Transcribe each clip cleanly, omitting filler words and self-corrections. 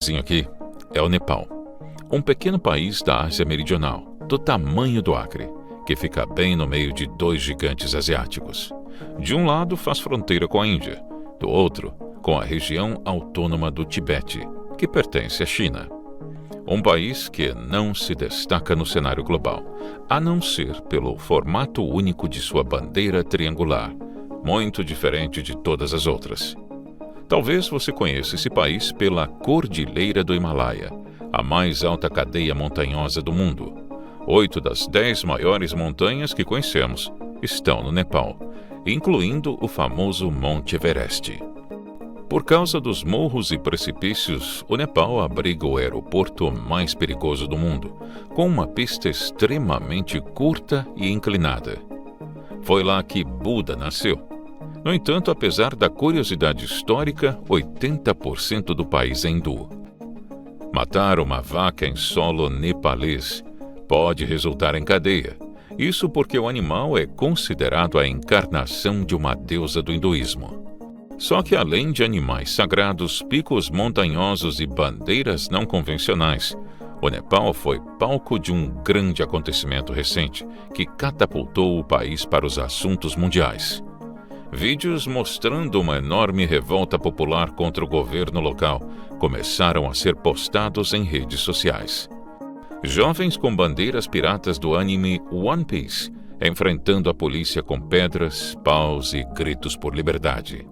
Aqui é o Nepal, um pequeno país da Ásia Meridional, do tamanho do Acre, que fica bem no meio de dois gigantes asiáticos. De um lado faz fronteira com a Índia, do outro com a região autônoma do Tibete, que pertence à China. Um país que não se destaca no cenário global, a não ser pelo formato único de sua bandeira triangular, muito diferente de todas as outras. Talvez você conheça esse país pela Cordilheira do Himalaia, a mais alta cadeia montanhosa do mundo. 8 das 10 maiores montanhas que conhecemos estão no Nepal, incluindo o famoso Monte Everest. Por causa dos morros e precipícios, o Nepal abriga o aeroporto mais perigoso do mundo, com uma pista extremamente curta e inclinada. Foi lá que Buda nasceu. No entanto, apesar da curiosidade histórica, 80% do país é hindu. Matar uma vaca em solo nepalês pode resultar em cadeia. Isso porque o animal é considerado a encarnação de uma deusa do hinduísmo. Só que além de animais sagrados, picos montanhosos e bandeiras não convencionais, o Nepal foi palco de um grande acontecimento recente que catapultou o país para os assuntos mundiais. Vídeos mostrando uma enorme revolta popular contra o governo local começaram a ser postados em redes sociais. Jovens com bandeiras piratas do anime One Piece enfrentando a polícia com pedras, paus e gritos por liberdade.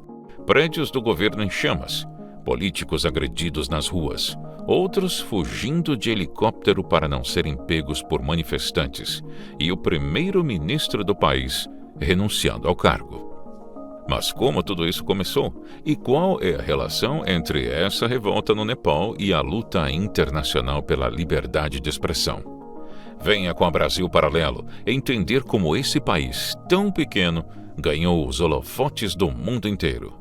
Prédios do governo em chamas, políticos agredidos nas ruas, outros fugindo de helicóptero para não serem pegos por manifestantes e o primeiro-ministro do país renunciando ao cargo. Mas como tudo isso começou? E qual é a relação entre essa revolta no Nepal e a luta internacional pela liberdade de expressão? Venha com a Brasil Paralelo entender como esse país tão pequeno ganhou os holofotes do mundo inteiro.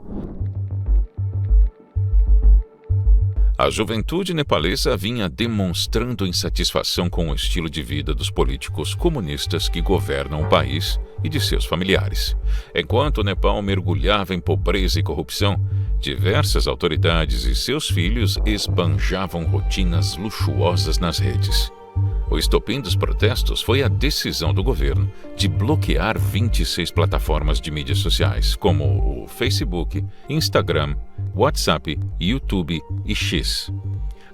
A juventude nepalesa vinha demonstrando insatisfação com o estilo de vida dos políticos comunistas que governam o país e de seus familiares. Enquanto o Nepal mergulhava em pobreza e corrupção, diversas autoridades e seus filhos esbanjavam rotinas luxuosas nas redes. O estopim dos protestos foi a decisão do governo de bloquear 26 plataformas de mídias sociais, como o Facebook, Instagram, WhatsApp, YouTube e X.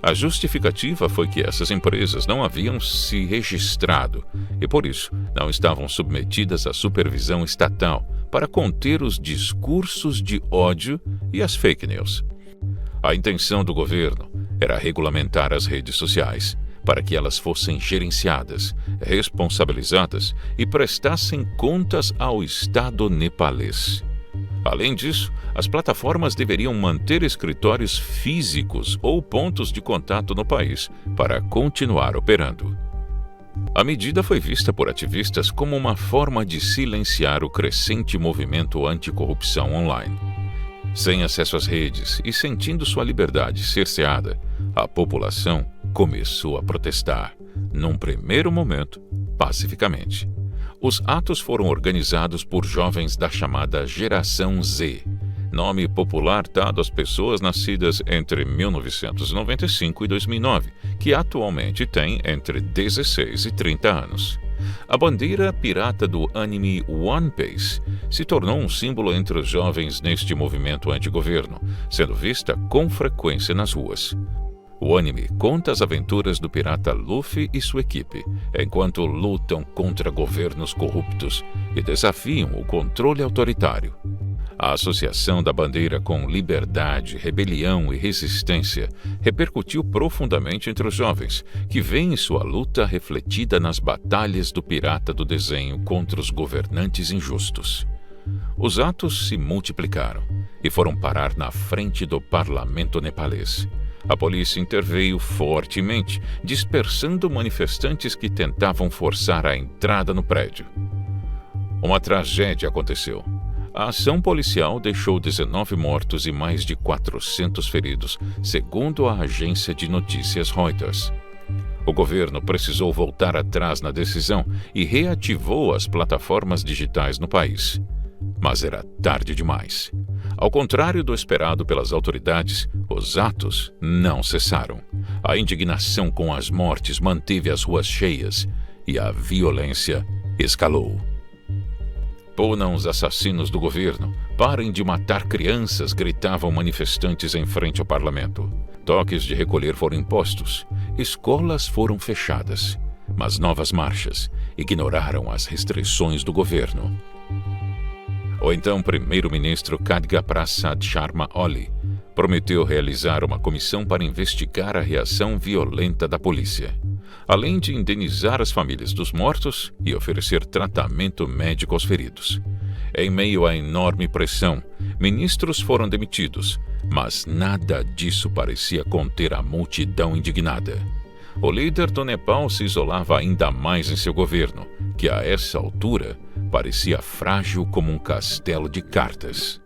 A justificativa foi que essas empresas não haviam se registrado e, por isso, não estavam submetidas à supervisão estatal para conter os discursos de ódio e as fake news. A intenção do governo era regulamentar as redes sociais, para que elas fossem gerenciadas, responsabilizadas e prestassem contas ao Estado nepalês. Além disso, as plataformas deveriam manter escritórios físicos ou pontos de contato no país para continuar operando. A medida foi vista por ativistas como uma forma de silenciar o crescente movimento anticorrupção online. Sem acesso às redes e sentindo sua liberdade cerceada, a população começou a protestar, num primeiro momento, pacificamente. Os atos foram organizados por jovens da chamada Geração Z, nome popular dado às pessoas nascidas entre 1995 e 2009, que atualmente têm entre 16 e 30 anos. A bandeira pirata do anime One Piece se tornou um símbolo entre os jovens neste movimento antigoverno, sendo vista com frequência nas ruas. O anime conta as aventuras do pirata Luffy e sua equipe, enquanto lutam contra governos corruptos e desafiam o controle autoritário. A associação da bandeira com liberdade, rebelião e resistência repercutiu profundamente entre os jovens, que veem sua luta refletida nas batalhas do pirata do desenho contra os governantes injustos. Os atos se multiplicaram e foram parar na frente do parlamento nepalês. A polícia interveio fortemente, dispersando manifestantes que tentavam forçar a entrada no prédio. Uma tragédia aconteceu. A ação policial deixou 19 mortos e mais de 400 feridos, segundo a agência de notícias Reuters. O governo precisou voltar atrás na decisão e reativou as plataformas digitais no país. Mas era tarde demais. Ao contrário do esperado pelas autoridades, os atos não cessaram. A indignação com as mortes manteve as ruas cheias e a violência escalou. Punam os assassinos do governo, parem de matar crianças, gritavam manifestantes em frente ao parlamento. Toques de recolher foram impostos, escolas foram fechadas, mas novas marchas ignoraram as restrições do governo. O então primeiro-ministro Khadga Prasad Sharma Oli prometeu realizar uma comissão para investigar a reação violenta da polícia, além de indenizar as famílias dos mortos e oferecer tratamento médico aos feridos. Em meio à enorme pressão, ministros foram demitidos, mas nada disso parecia conter a multidão indignada. O líder do Nepal se isolava ainda mais em seu governo, que a essa altura parecia frágil como um castelo de cartas.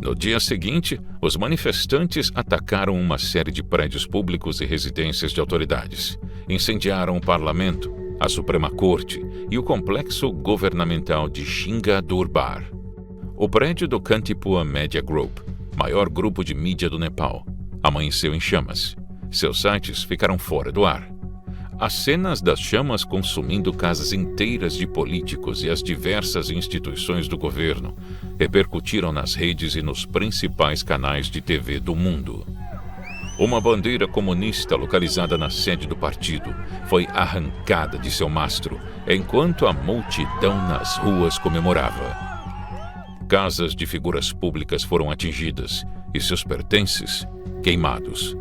No dia seguinte, os manifestantes atacaram uma série de prédios públicos e residências de autoridades. Incendiaram o parlamento, a Suprema Corte e o complexo governamental de Singha Durbar. O prédio do Kantipur Media Group, maior grupo de mídia do Nepal, amanheceu em chamas. Seus sites ficaram fora do ar. As cenas das chamas consumindo casas inteiras de políticos e as diversas instituições do governo repercutiram nas redes e nos principais canais de TV do mundo. Uma bandeira comunista localizada na sede do partido foi arrancada de seu mastro, enquanto a multidão nas ruas comemorava. Casas de figuras públicas foram atingidas e seus pertences queimados.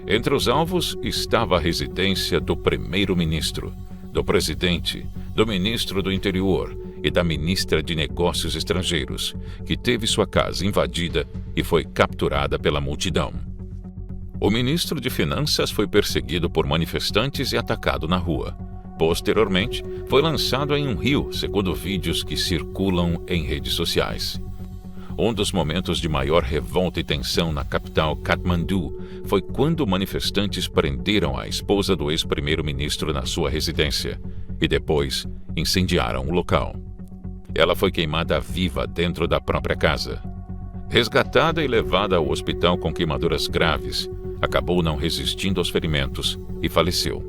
Entre os alvos estava a residência do primeiro-ministro, do presidente, do ministro do Interior e da ministra de Negócios Estrangeiros, que teve sua casa invadida e foi capturada pela multidão. O ministro de Finanças foi perseguido por manifestantes e atacado na rua. Posteriormente, foi lançado em um rio, segundo vídeos que circulam em redes sociais. Um dos momentos de maior revolta e tensão na capital Katmandu foi quando manifestantes prenderam a esposa do ex-primeiro-ministro na sua residência e depois incendiaram o local. Ela foi queimada viva dentro da própria casa. Resgatada e levada ao hospital com queimaduras graves, acabou não resistindo aos ferimentos e faleceu.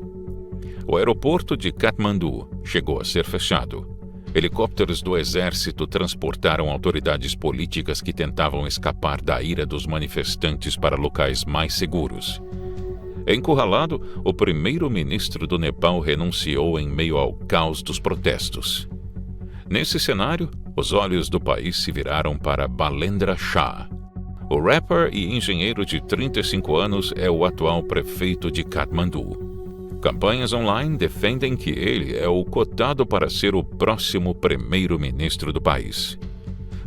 O aeroporto de Katmandu chegou a ser fechado. Helicópteros do exército transportaram autoridades políticas que tentavam escapar da ira dos manifestantes para locais mais seguros. Encurralado, o primeiro-ministro do Nepal renunciou em meio ao caos dos protestos. Nesse cenário, os olhos do país se viraram para Balendra Shah. O rapper e engenheiro de 35 anos é o atual prefeito de Katmandu. Campanhas online defendem que ele é o cotado para ser o próximo primeiro-ministro do país.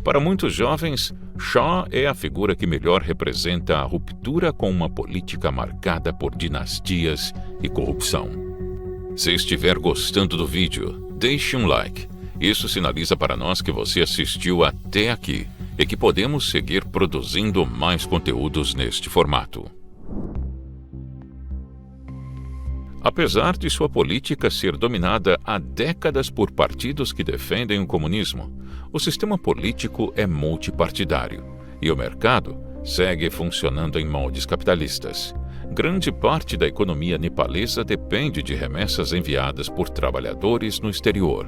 Para muitos jovens, Shah é a figura que melhor representa a ruptura com uma política marcada por dinastias e corrupção. Se estiver gostando do vídeo, deixe um like. Isso sinaliza para nós que você assistiu até aqui e que podemos seguir produzindo mais conteúdos neste formato. Apesar de sua política ser dominada há décadas por partidos que defendem o comunismo, o sistema político é multipartidário e o mercado segue funcionando em moldes capitalistas. Grande parte da economia nepalesa depende de remessas enviadas por trabalhadores no exterior.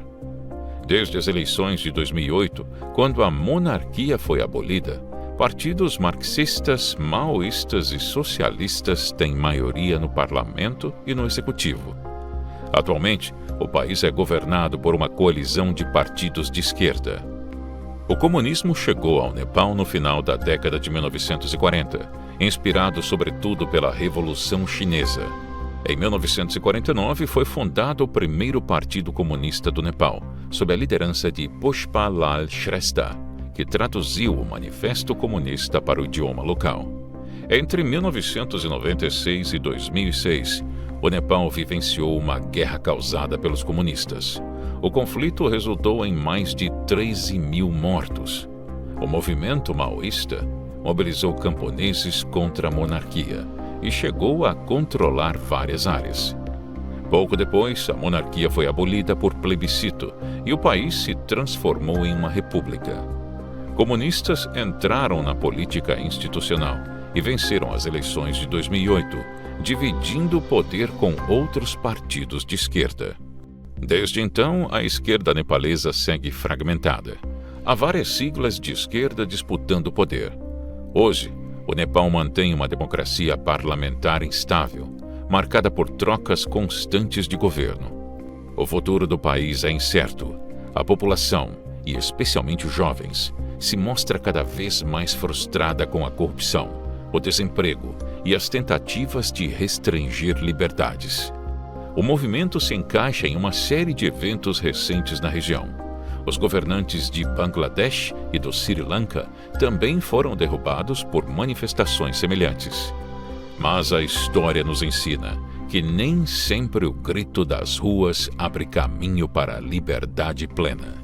Desde as eleições de 2008, quando a monarquia foi abolida, partidos marxistas, maoístas e socialistas têm maioria no parlamento e no executivo. Atualmente, o país é governado por uma coalizão de partidos de esquerda. O comunismo chegou ao Nepal no final da década de 1940, inspirado sobretudo pela Revolução Chinesa. Em 1949 foi fundado o primeiro Partido Comunista do Nepal, sob a liderança de Pushpa Lal Shrestha, que traduziu o Manifesto Comunista para o idioma local. Entre 1996 e 2006, o Nepal vivenciou uma guerra causada pelos comunistas. O conflito resultou em mais de 13 mil mortos. O movimento maoísta mobilizou camponeses contra a monarquia e chegou a controlar várias áreas. Pouco depois, a monarquia foi abolida por plebiscito e o país se transformou em uma república. Comunistas entraram na política institucional e venceram as eleições de 2008, dividindo o poder com outros partidos de esquerda. Desde então, a esquerda nepalesa segue fragmentada. Há várias siglas de esquerda disputando o poder. Hoje, o Nepal mantém uma democracia parlamentar instável, marcada por trocas constantes de governo. O futuro do país é incerto. A população, e especialmente os jovens, se mostra cada vez mais frustrada com a corrupção, o desemprego e as tentativas de restringir liberdades. O movimento se encaixa em uma série de eventos recentes na região. Os governantes de Bangladesh e do Sri Lanka também foram derrubados por manifestações semelhantes. Mas a história nos ensina que nem sempre o grito das ruas abre caminho para a liberdade plena.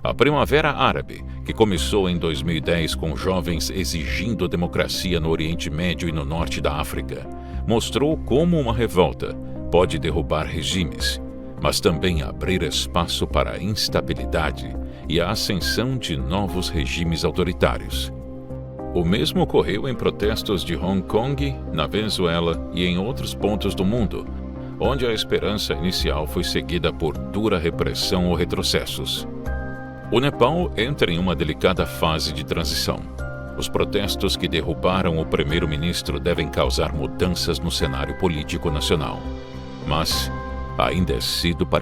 A Primavera Árabe, que começou em 2010 com jovens exigindo democracia no Oriente Médio e no norte da África, mostrou como uma revolta pode derrubar regimes, mas também abrir espaço para a instabilidade e a ascensão de novos regimes autoritários. O mesmo ocorreu em protestos de Hong Kong, na Venezuela e em outros pontos do mundo, onde a esperança inicial foi seguida por dura repressão ou retrocessos. O Nepal entra em uma delicada fase de transição. Os protestos que derrubaram o primeiro-ministro devem causar mudanças no cenário político nacional. Mas ainda é cedo para